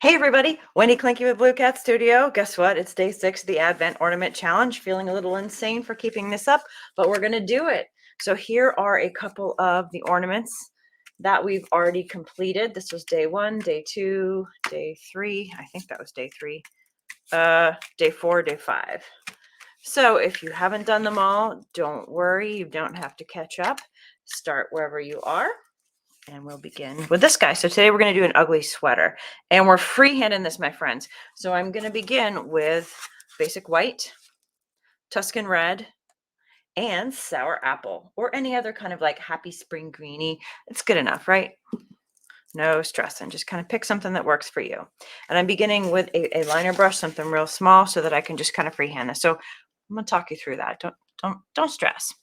Hey everybody, Wendy Clinky with Blue Cat Studio. Guess what? It's day 6 of the Advent Ornament Challenge. Feeling a little insane for keeping this up, but we're gonna do it. So here are a couple of the ornaments that we've already completed. This was day 1, day 2, day 3. I think that was day 3. Day 4, day 5. So if you haven't done them all, don't worry, you don't have to catch up. Start wherever you are. And we'll begin with this guy. So today we're going to do an ugly sweater. And we're freehanding this, my friends. So I'm going to begin with basic white, Tuscan red, and sour apple. Or any other kind of like happy spring greeny. It's good enough, right? No stress. And just kind of pick something that works for you. And I'm beginning with a liner brush, something real small, so that I can just kind of freehand this. So I'm going to talk you through that. Don't stress.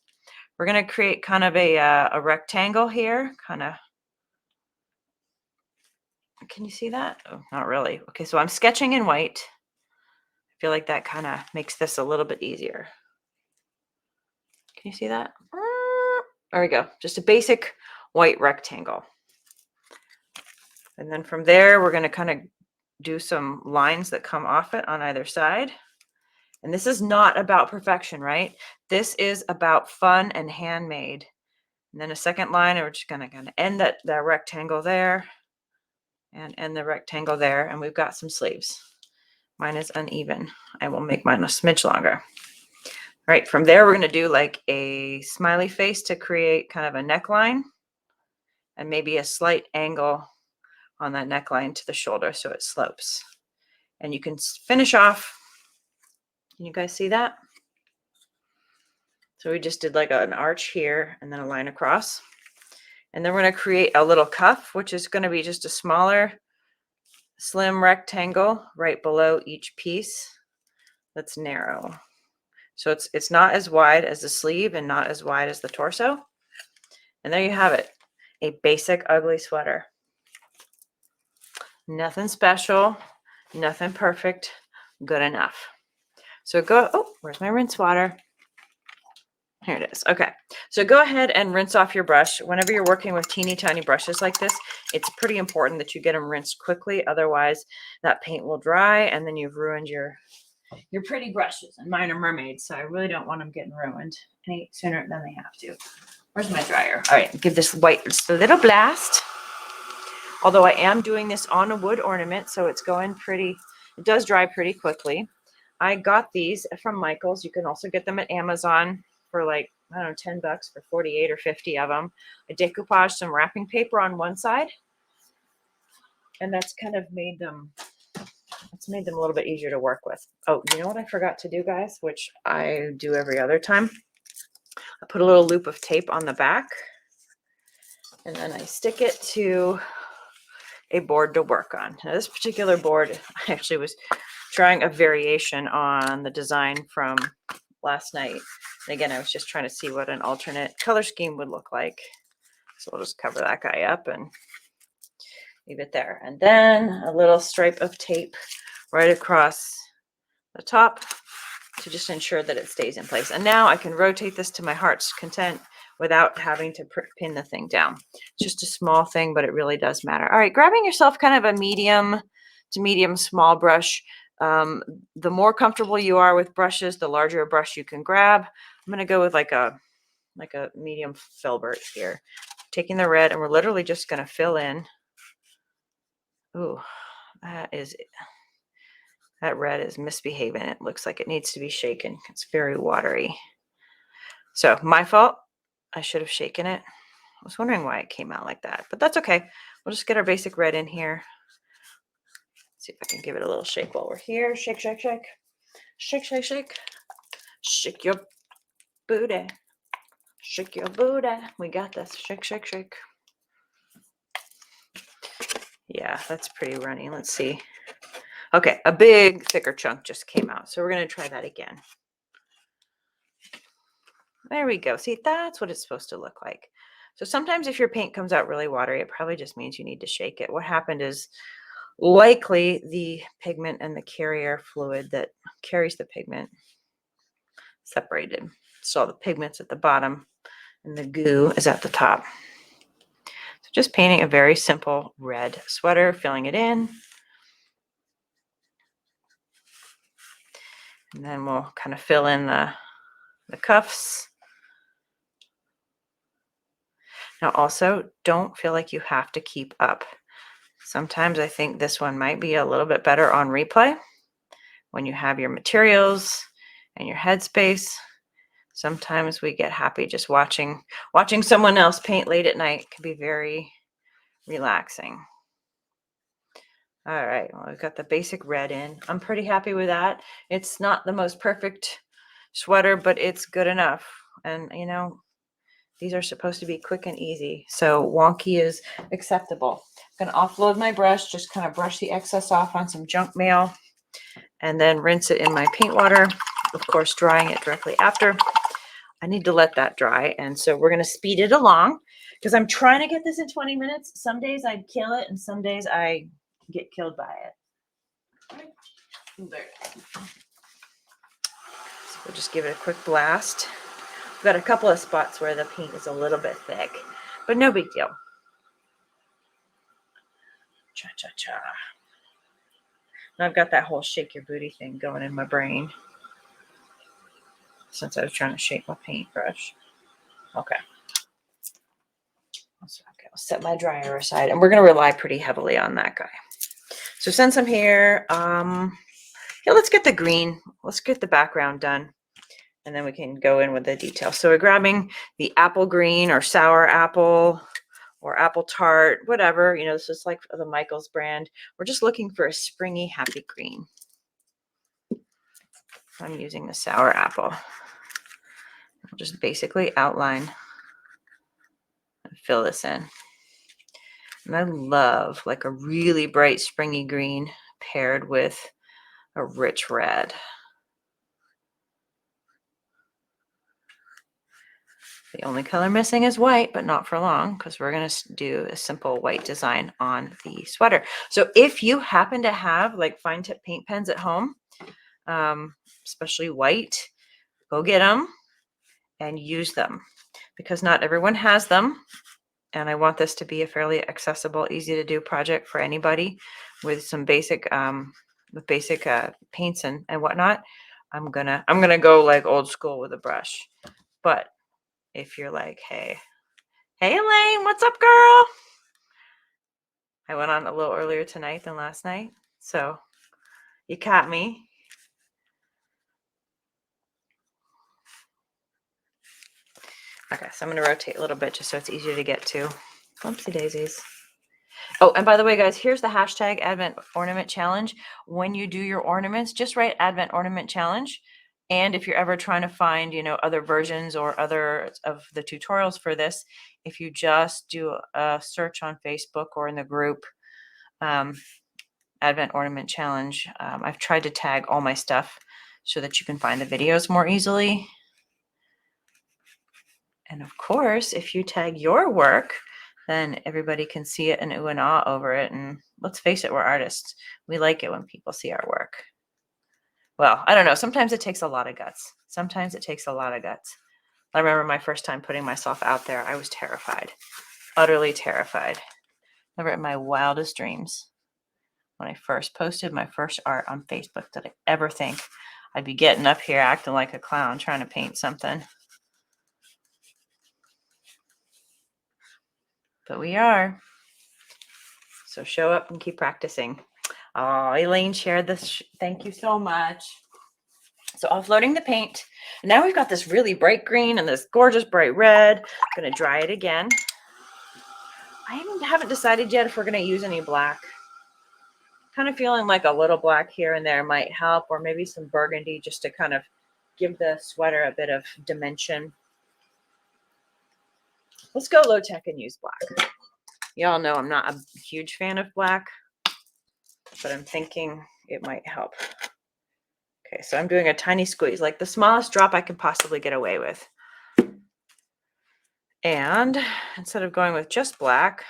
We're going to create kind of a rectangle here, kind of. Can you see that? Oh, not really. Okay, so I'm sketching in white. I feel like that kind of makes this a little bit easier. Can you see that? There we go. Just a basic white rectangle. And then from there, we're going to kind of do some lines that come off it on either side. And this is not about perfection, right? This is about fun and handmade. And then a second line, and we're just going to kind of end that rectangle there and end the rectangle there. And we've got some sleeves. Mine is uneven. I will make mine a smidge longer. All right, from there, we're going to do like a smiley face to create kind of a neckline and maybe a slight angle on that neckline to the shoulder so it slopes. And you can finish off. Can you guys see that? So we just did like an arch here and then a line across. And then we're going to create a little cuff, which is going to be just a smaller, slim rectangle right below each piece that's narrow. So it's not as wide as the sleeve and not as wide as the torso. And there you have it, a basic ugly sweater. Nothing special, nothing perfect, good enough. So where's my rinse water? Here it is. Okay, so go ahead and rinse off your brush. Whenever you're working with teeny tiny brushes like this, it's pretty important that you get them rinsed quickly. Otherwise, that paint will dry and then you've ruined your pretty brushes. And mine are mermaids, so I really don't want them getting ruined any sooner than they have to. Where's my dryer? All right, give this white just a little blast. Although I am doing this on a wood ornament, so it's going pretty, it does dry pretty quickly. I got these from Michael's. You can also get them at Amazon for like, I don't know, 10 bucks for 48 or 50 of them. I decoupaged some wrapping paper on one side, and that's kind of made them, it's made them a little bit easier to work with. Oh, you know what I forgot to do, guys, which I do every other time? I put a little loop of tape on the back, and then I stick it to a board to work on. Now, this particular board, I actually was trying a variation on the design from last night. And again, I was just trying to see what an alternate color scheme would look like. So we'll just cover that guy up and leave it there. And then a little stripe of tape right across the top to just ensure that it stays in place. And now I can rotate this to my heart's content without having to pin the thing down. It's just a small thing, but it really does matter. All right, grabbing yourself kind of a medium to medium small brush. The more comfortable you are with brushes, the larger a brush you can grab. I'm going to go with like a medium filbert here. Taking the red, and we're literally just going to fill in. Ooh, that red is misbehaving. It looks like it needs to be shaken. It's very watery. So my fault. I should have shaken it. I was wondering why it came out like that, but that's okay. We'll just get our basic red in here. See if I can give it a little shake while we're here. Shake, shake, shake. Shake, shake, shake. Shake your booty. Shake your booty. We got this. Shake, shake, shake. Yeah, that's pretty runny. Let's see. Okay, a big, thicker chunk just came out. So we're going to try that again. There we go. See, that's what it's supposed to look like. So sometimes if your paint comes out really watery, it probably just means you need to shake it. What happened is likely the pigment and the carrier fluid that carries the pigment separated. So the pigment's at the bottom and the goo is at the top. So just painting a very simple red sweater, filling it in. And then we'll kind of fill in the cuffs. Now also, don't feel like you have to keep up. Sometimes I think this one might be a little bit better on replay when you have your materials and your headspace. Sometimes we get happy just watching someone else paint late at night. It can be very relaxing. All right, well, we've got the basic red in. I'm pretty happy with that. It's not the most perfect sweater, but it's good enough. And you know, these are supposed to be quick and easy, so wonky is acceptable. I'm gonna offload my brush, just kind of brush the excess off on some junk mail, and then rinse it in my paint water, of course drying it directly after. I need to let that dry, and so we're gonna speed it along because I'm trying to get this in 20 minutes. Some days I'd kill it, and some days I get killed by it. So we'll just give it a quick blast. I've got a couple of spots where the paint is a little bit thick, but no big deal. Cha-cha-cha. And I've got that whole shake your booty thing going in my brain since I was trying to shake my paintbrush. Okay. Okay, I'll set my dryer aside, and we're going to rely pretty heavily on that guy. So since I'm here, yeah, let's get the green. Let's get the background done, and then we can go in with the details. So we're grabbing the apple green or sour apple or apple tart, whatever. You know, this is like the Michaels brand. We're just looking for a springy, happy green. I'm using the sour apple. I'll just basically outline and fill this in. And I love like a really bright springy green paired with a rich red. The only color missing is white, but not for long, because we're going to do a simple white design on the sweater. So if you happen to have like fine tip paint pens at home, especially white, go get them and use them, because not everyone has them. And I want this to be a fairly accessible, easy to do project for anybody with some basic paints and whatnot. I'm gonna go like old school with a brush. But if you're like, hey Elaine, what's up, girl? I went on a little earlier tonight than last night, so you caught me. Okay, so I'm gonna rotate a little bit just so it's easier to get to. Oopsie daisies. Oh, and by the way, guys, here's the hashtag Advent Ornament Challenge. When you do your ornaments, just write Advent Ornament Challenge. And if you're ever trying to find, you know, other versions or other of the tutorials for this, if you just do a search on Facebook or in the group, Advent Ornament Challenge, I've tried to tag all my stuff so that you can find the videos more easily. And of course, if you tag your work, then everybody can see it and ooh and ah over it. And let's face it, we're artists. We like it when people see our work. Well, I don't know. Sometimes it takes a lot of guts. Sometimes it takes a lot of guts. I remember my first time putting myself out there. I was terrified, utterly terrified. Never in my wildest dreams, when I first posted my first art on Facebook, did I ever think I'd be getting up here acting like a clown trying to paint something. But we are. So show up and keep practicing. Oh, Elaine shared this. Thank you so much. So offloading the paint. Now we've got this really bright green and this gorgeous bright red. I'm going to dry it again. I haven't decided yet if we're going to use any black. Kind of feeling like a little black here and there might help, or maybe some burgundy just to kind of give the sweater a bit of dimension. Let's go low tech and use black. Y'all know I'm not a huge fan of black, but I'm thinking it might help. Okay, so I'm doing a tiny squeeze, like the smallest drop I could possibly get away with. And instead of going with just black,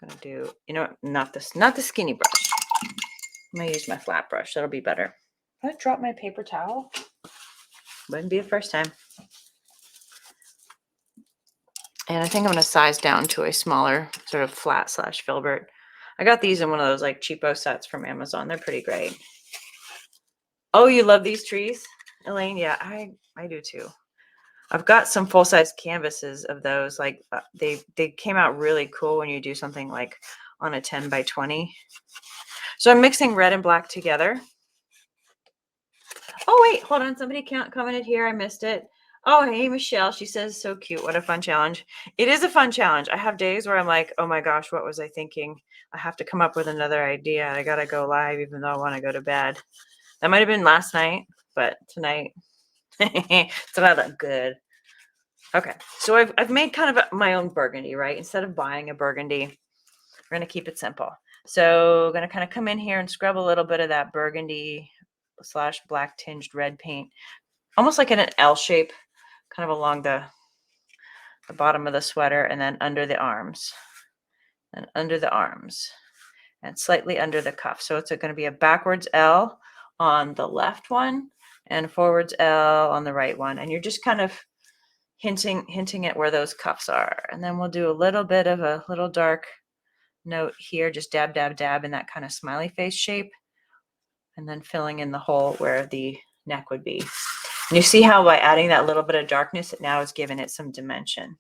I'm gonna do, you know what, not the skinny brush. I'm gonna use my flat brush. That'll be better. Did I drop my paper towel? Wouldn't be the first time. And I think I'm gonna size down to a smaller sort of flat / filbert. I got these in one of those like cheapo sets from Amazon. They're pretty great. Oh, you love these trees, Elaine? Yeah, I do too. I've got some full-size canvases of those. Like they came out really cool when you do something like on a 10 by 20. So I'm mixing red and black together. Oh, wait, hold on. Somebody commented here. I missed it. Oh, hey, Michelle. She says, so cute. What a fun challenge. It is a fun challenge. I have days where I'm like, oh my gosh, what was I thinking? I have to come up with another idea. I got to go live even though I want to go to bed. That might have been last night, but tonight, it's not that good. Okay, so I've made kind of my own burgundy, right? Instead of buying a burgundy, we're going to keep it simple. So I'm going to kind of come in here and scrub a little bit of that burgundy / black tinged red paint, almost like in an L shape, kind of along the bottom of the sweater and then under the arms and under the arms and slightly under the cuff. So it's going to be a backwards L on the left one and forwards L on the right one. And you're just kind of hinting at where those cuffs are. And then we'll do a little bit of a little dark note here, just dab, dab, dab in that kind of smiley face shape. And then filling in the hole where the neck would be. And you see how by adding that little bit of darkness, it now is giving it some dimension.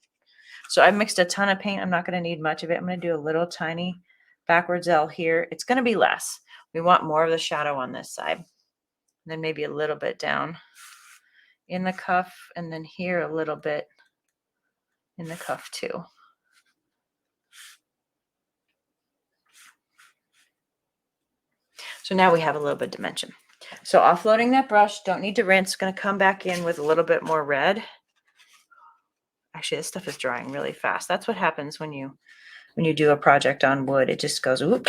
So I mixed a ton of paint. I'm not going to need much of it. I'm going to do a little tiny backwards L here. It's going to be less. We want more of the shadow on this side. And then maybe a little bit down in the cuff, and then here a little bit in the cuff too. So now we have a little bit of dimension. So offloading that brush, don't need to rinse. Going to come back in with a little bit more red. Actually, this stuff is drying really fast. That's what happens when you do a project on wood. It just goes whoop,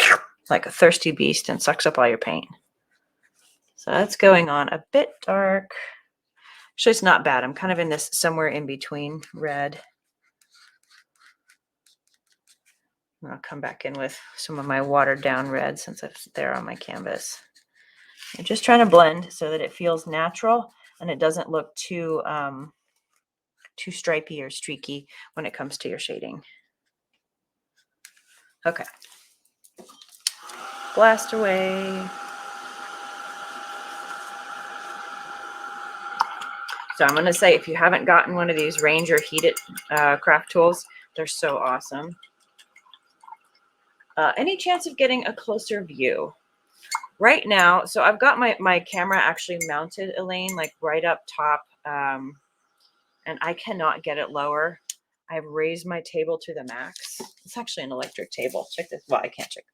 like a thirsty beast and sucks up all your paint. So that's going on a bit dark. Actually, it's not bad. I'm kind of in this somewhere in between red. And I'll come back in with some of my watered down red since it's there on my canvas. I'm just trying to blend so that it feels natural and it doesn't look too stripy or streaky when it comes to your shading. Okay. Blast away. So I'm going to say, if you haven't gotten one of these Ranger heated craft tools, they're so awesome. Any chance of getting a closer view? Right now, so I've got my camera actually mounted, Elaine, like right up top, and I cannot get it lower. I've raised my table to the max. It's actually an electric table. Check this. Well, I can't check.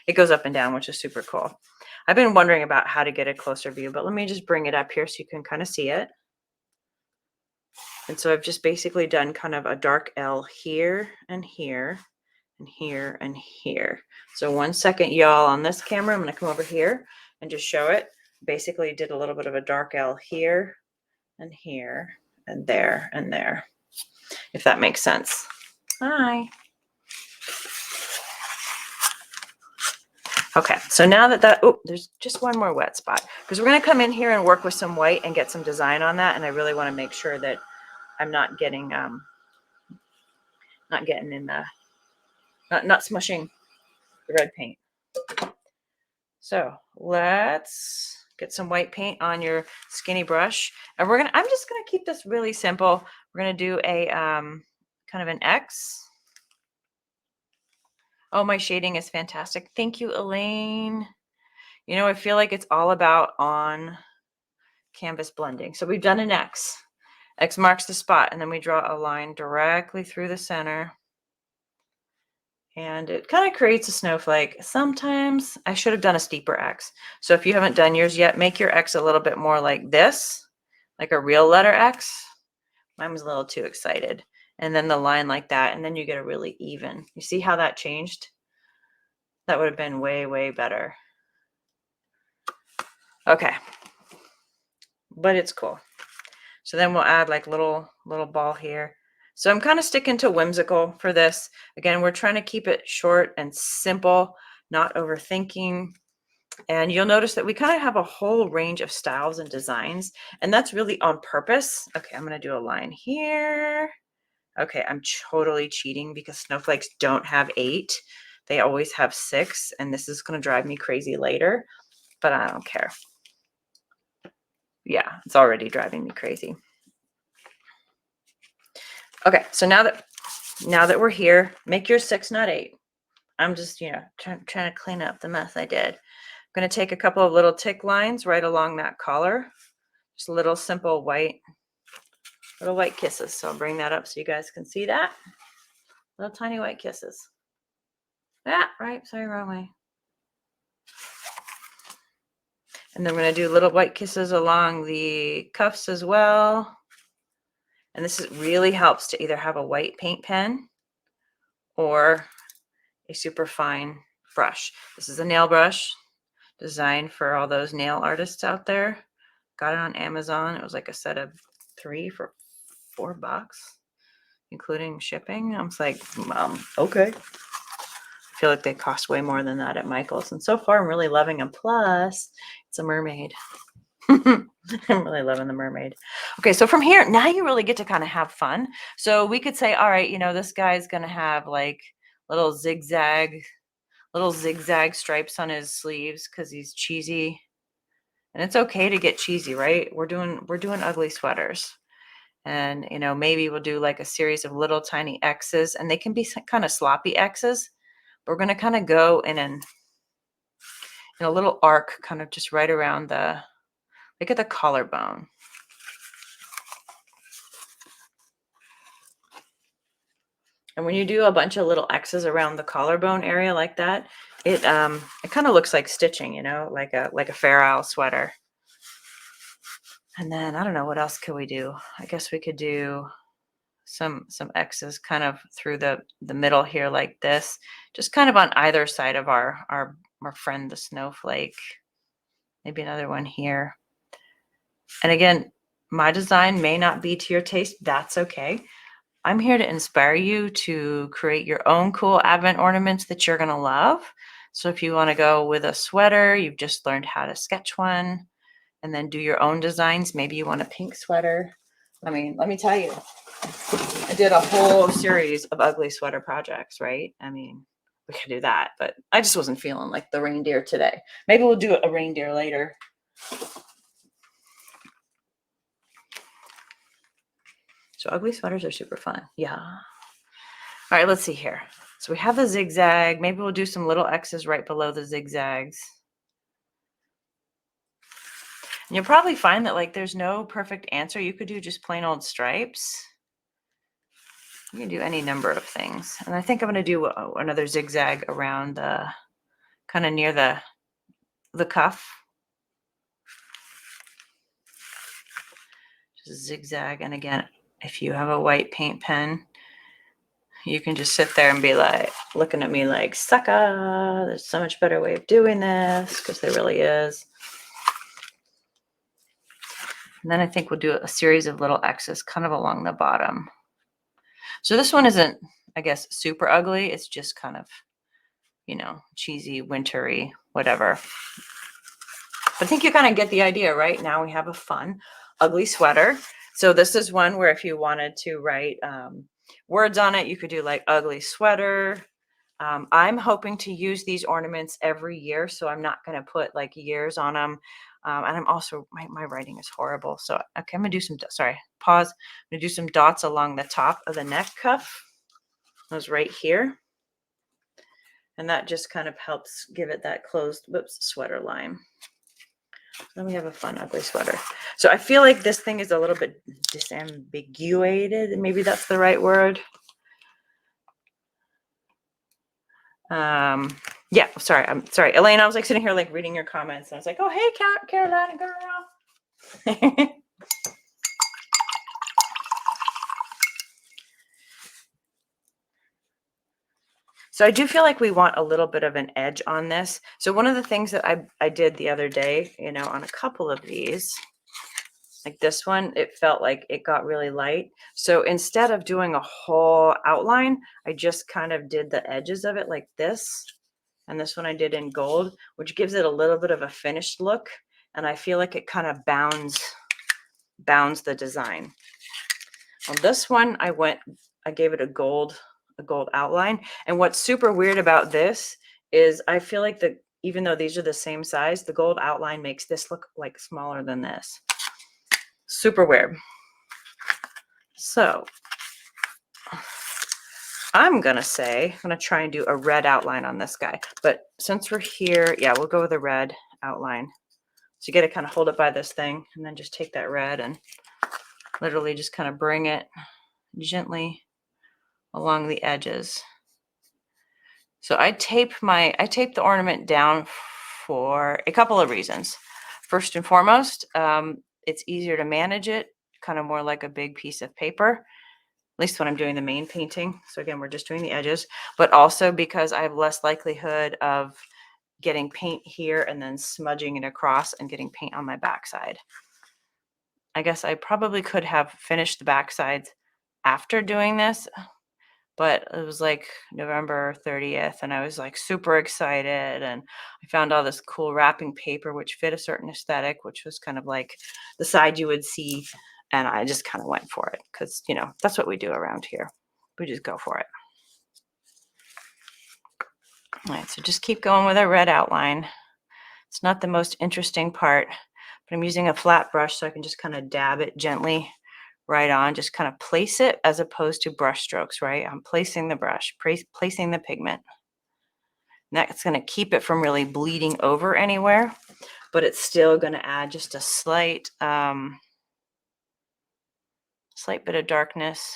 It goes up and down, which is super cool. I've been wondering about how to get a closer view, but let me just bring it up here so you can kind of see it. And so I've just basically done kind of a dark L here and here and here and here. So 1 second, y'all, on this camera, I'm going to come over here and just show it. Basically did a little bit of a dark L here and here and there, if that makes sense. Hi. Okay, so now that oh, there's just one more wet spot because we're going to come in here and work with some white and get some design on that. And I really want to make sure that I'm not getting in the, not smushing the red paint. So let's get some white paint on your skinny brush. And I'm just going to keep this really simple. We're going to do a kind of an X. Oh, my shading is fantastic. Thank you, Elaine. You know, I feel like it's all about on canvas blending. So we've done an X. X marks the spot, and then we draw a line directly through the center. And it kind of creates a snowflake. Sometimes I should have done a steeper X. So if you haven't done yours yet, make your X a little bit more like this, like a real letter X. Mine was a little too excited. And then the line like that, and then you get a really even. You see how that changed? That would have been way, way better. Okay. But it's cool. So then we'll add like little ball here. So I'm kind of sticking to whimsical for this. Again, we're trying to keep it short and simple, not overthinking. And you'll notice that we kind of have a whole range of styles and designs, and that's really on purpose. Okay, I'm going to do a line here. Okay, I'm totally cheating because snowflakes don't have 8. They always have 6, and this is going to drive me crazy later, but I don't care. Yeah, it's already driving me crazy. Okay, so now that we're here, make your 6, not 8. I'm just, trying to clean up the mess I did. I'm going to take a couple of little tick lines right along that collar. Just little simple little white kisses. So I'll bring that up so you guys can see that. Little tiny white kisses. Yeah, right. Sorry, wrong way. And then we're going to do little white kisses along the cuffs as well. And really helps to either have a white paint pen or a super fine brush. This is a nail brush designed for all those nail artists out there. Got it on Amazon. It was like a set of 3 for $4, including shipping. I was like, okay. I feel like they cost way more than that at Michael's. And so far, I'm really loving them. Plus, it's a mermaid. I'm really loving the mermaid. Okay, so from here, now you really get to kind of have fun. So we could say, all right, this guy's going to have like little zigzag stripes on his sleeves because he's cheesy. And it's okay to get cheesy, right? We're doing ugly sweaters. And, maybe we'll do like a series of little tiny X's, and they can be kind of sloppy X's. But we're going to kind of go in a little arc, kind of just right around look at the collarbone. And when you do a bunch of little X's around the collarbone area like that, it kind of looks like stitching, like a Fair Isle sweater. And then I don't know, what else could we do? I guess we could do some X's kind of through the middle here like this, just kind of on either side of our friend the snowflake. Maybe another one here. And again, my design may not be to your taste. That's okay. I'm here to inspire you to create your own cool Advent ornaments that you're going to love. So if you want to go with a sweater, you've just learned how to sketch one and then do your own designs. Maybe you want a pink sweater. I mean, let me tell you, I did a whole series of ugly sweater projects, right? I mean, we could do that, but I just wasn't feeling like the reindeer today. Maybe we'll do a reindeer later. So ugly sweaters are super fun. Yeah. All right, let's see here. So we have the zigzag. Maybe we'll do some little X's right below the zigzags. And you'll probably find that like there's no perfect answer. You could do just plain old stripes. You can do any number of things. And I think I'm going to do another zigzag around kind of near the cuff. Just zigzag. And again, if you have a white paint pen, you can just sit there and be like, looking at me like, sucker, there's so much better way of doing this, because there really is. And then I think we'll do a series of little X's kind of along the bottom. So this one isn't, I guess, super ugly. It's just kind of, cheesy, wintry, whatever. But I think you kind of get the idea, right? Now we have a fun, ugly sweater. So this is one where if you wanted to write words on it, you could do like ugly sweater. I'm hoping to use these ornaments every year, so I'm not going to put like years on them. And I'm also, my writing is horrible. So, okay, I'm going to do some, pause. I'm going to do some dots along the top of the neck cuff. Those right here. And that just kind of helps give it that closed, sweater line. Then we have a fun, ugly sweater. So I feel like this thing is a little bit disambiguated. Maybe that's the right word. Yeah, I'm sorry, Elaine. I was like sitting here like reading your comments, and I was like, oh, hey, Carolina girl. So I do feel like we want a little bit of an edge on this. So one of the things that I did the other day, on a couple of these, like this one, it felt like it got really light. So instead of doing a whole outline, I just kind of did the edges of it like this. And this one I did in gold, which gives it a little bit of a finished look. And I feel like it kind of bounds the design. On this one, I gave it a gold outline. And what's super weird about this is I feel like even though these are the same size, the gold outline makes this look like smaller than this. Super weird. So I'm going to try and do a red outline on this guy. But since we're here, yeah, we'll go with a red outline. So you got to kind of hold it by this thing and then just take that red and literally just kind of bring it gently along the edges. So I tape the ornament down for a couple of reasons. First and foremost, it's easier to manage it, kind of more like a big piece of paper, at least when I'm doing the main painting. So again, we're just doing the edges, but also because I have less likelihood of getting paint here and then smudging it across and getting paint on my backside. I guess I probably could have finished the backsides after doing this, but it was like November 30th and I was like super excited, and I found all this cool wrapping paper which fit a certain aesthetic, which was kind of like the side you would see, and I just kind of went for it because, you know, that's what we do around here. We just go for it. All right, so just keep going with a red outline. It's not the most interesting part, but I'm using a flat brush so I can just kind of dab it gently right on, just kind of place it as opposed to brush strokes, right? I'm placing the brush, placing the pigment. And that's going to keep it from really bleeding over anywhere, but it's still going to add just a slight bit of darkness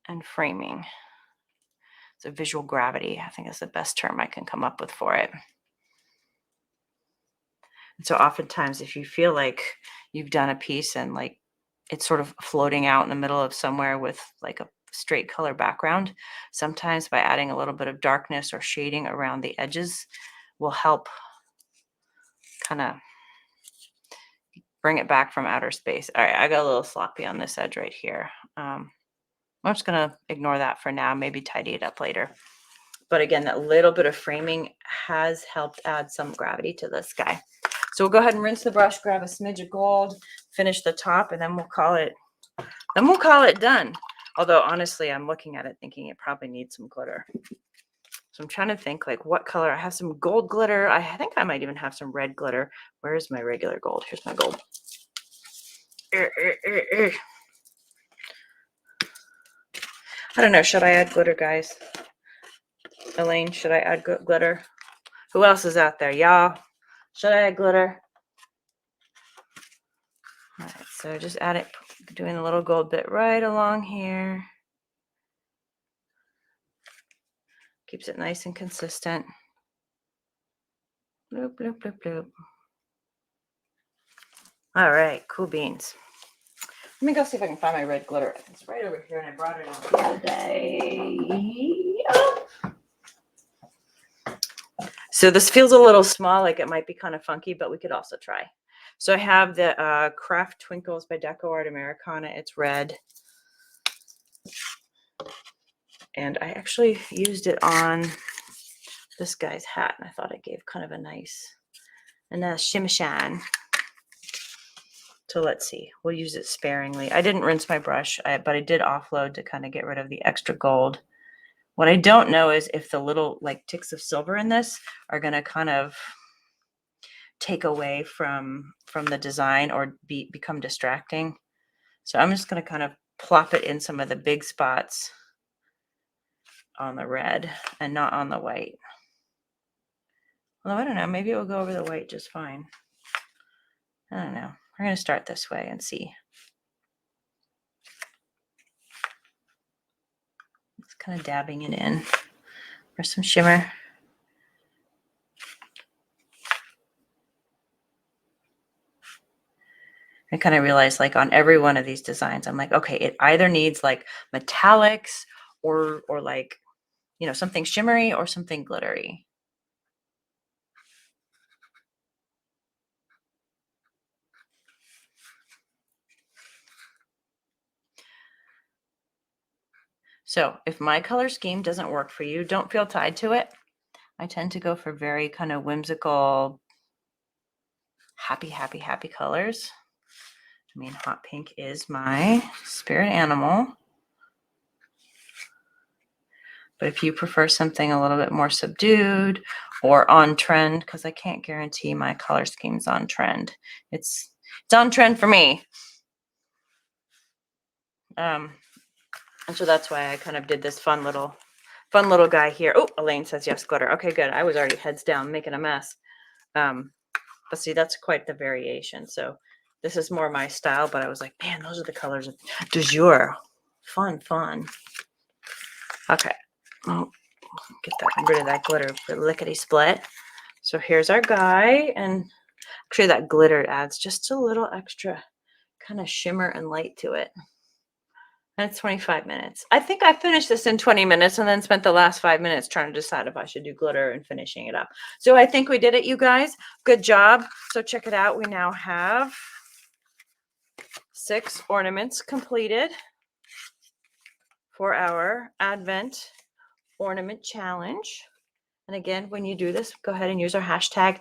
and framing. It's a visual gravity. I think that's the best term I can come up with for it. And so oftentimes if you feel like you've done a piece and like it's sort of floating out in the middle of somewhere with like a straight color background, sometimes by adding a little bit of darkness or shading around the edges will help kind of bring it back from outer space. All right, I got a little sloppy on this edge right here. I'm just going to ignore that for now, maybe tidy it up later. But again, that little bit of framing has helped add some gravity to this guy. So we'll go ahead and rinse the brush, grab a smidge of gold, finish the top, and then we'll call it done. Although honestly, I'm looking at it thinking it probably needs some glitter. So I'm trying to think like what color. I have some gold glitter. I think I might even have some red glitter. Where's my regular gold? Here's my gold. I don't know. Should I add glitter, guys? Elaine, should I add glitter? Who else is out there? Y'all, should I add glitter? All right, so just add it, doing a little gold bit right along here. Keeps it nice and consistent. Bloop, bloop, bloop, bloop. All right, cool beans. Let me go see if I can find my red glitter. It's right over here, and I brought it out the other day. Oh. So this feels a little small, like it might be kind of funky, but we could also try. So I have the Craft Twinkles by Deco Art Americana. It's red. And I actually used it on this guy's hat, and I thought it gave kind of a nice shimmy shine. So let's see, we'll use it sparingly. I didn't rinse my brush, but I did offload to kind of get rid of the extra gold. What I don't know is if the little like ticks of silver in this are going to kind of take away from the design or become distracting. So I'm just going to kind of plop it in some of the big spots on the red and not on the white. Although I don't know, maybe it will go over the white just fine. I don't know. We're going to start this way and see. Just kind of dabbing it in for some shimmer. I kind of realized like on every one of these designs, I'm like, okay, it either needs like metallics or like, you know, something shimmery or something glittery. So if my color scheme doesn't work for you, don't feel tied to it. I tend to go for very kind of whimsical, happy colors. I mean, hot pink is my spirit animal. But if you prefer something a little bit more subdued or on trend, because I can't guarantee my color scheme's on trend. It's It's on trend for me. And so that's why I kind of did this fun little guy here. Oh, Elaine says yes, glitter. Okay, good. I was already heads down making a mess. But see, that's quite the variation. So this is more my style, but I was like, man, those are the colors du jour. Fun. Okay. Oh, get rid of that glitter for lickety split. So here's our guy, and actually that glitter adds just a little extra kind of shimmer and light to it. And it's 25 minutes. I think I finished this in 20 minutes and then spent the last 5 minutes trying to decide if I should do glitter and finishing it up. So I think we did it, you guys. Good job. So check it out. We now have 6 ornaments completed for our Advent Ornament Challenge. And again, when you do this, go ahead and use our hashtag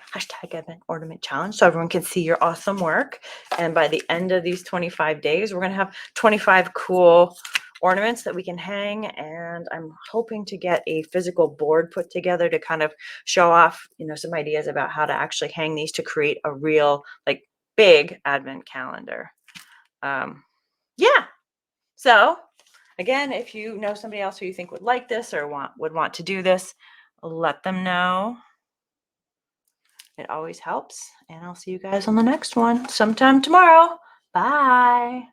Advent Ornament Challenge so everyone can see your awesome work. And by the end of these 25 days, we're going to have 25 cool ornaments that we can hang. And I'm hoping to get a physical board put together to kind of show off, some ideas about how to actually hang these to create a real, like, big Advent calendar. Yeah. So again, if you know somebody else who you think would like this or would want to do this, let them know. It always helps. And I'll see you guys on the next one sometime tomorrow. Bye.